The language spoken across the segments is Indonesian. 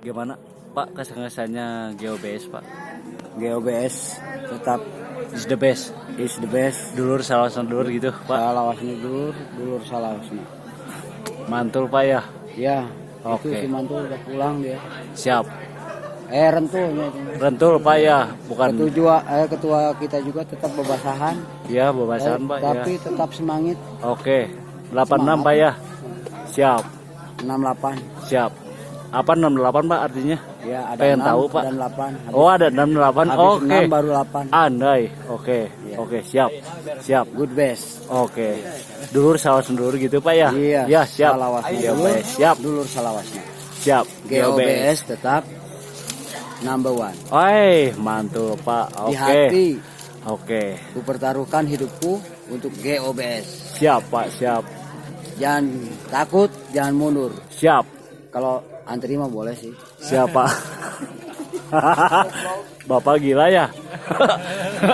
Gimana Pak kesan-kesannya GOBS Pak? GOBS tetap Is the best. is the best. Dulur salawasan dulur gitu Pak. Salawasnya dulur salawasnya. Mantul Pak ya. Ya, Oke. itu si mantul udah pulang dia. Siap. Rentunya itu. Rentul Pak ya. Bukan Ketua kita juga tetap bebasahan. ya bebasan Pak ya. Tapi tetap semangat. Oke. 86 Pak ya. Siap. 68. Siap. Apa 68 Pak artinya? Ya, ada Pengen 6 tahu, Pak. dan 8. Oh ada 68. Habis Oke. 6 baru 8. Andai. Oke. Iya. Oke siap. Siap. Good best. Oke. Dulur salawasan dulur gitu Pak ya. Iya. Ya siap. Salawasnya Iya, dulur, Pak. Siap. dulur salawasnya. Siap. GOBS tetap number 1. Oi, mantul Pak. Di Oke. hati Oke. ku pertaruhkan hidupku untuk GOBS. Siap Pak, siap. Jangan takut, jangan mundur. Siap. Kalau antri mah boleh sih. Siap Pak. Bapak gila ya.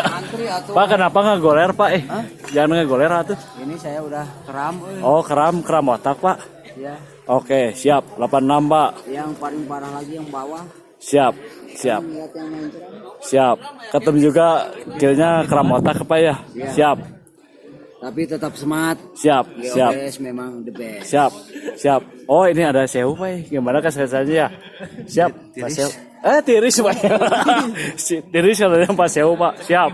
Antri atau Pak kenapa nggak goler Pak? Hah? Jangan nggak goler atuh. ini saya udah keram. Oh kram otak Pak. Ya, Oke siap. 86 Pak. yang paling parah lagi yang bawah. Siap. Siap. Lihat yang main keram. Siap. Ketemu juga kayaknya kram otak Pak ya. Iya. Siap. Tapi tetap semangat. Siap. Siap. GOBS memang the best. Siap. Siap. Oh ini ada sewu Pak. Gimana kesannya ya? Siap. Pak Sewu. Tiris Pak. Tiris kalau yang Pak Sewu Pak. Siap.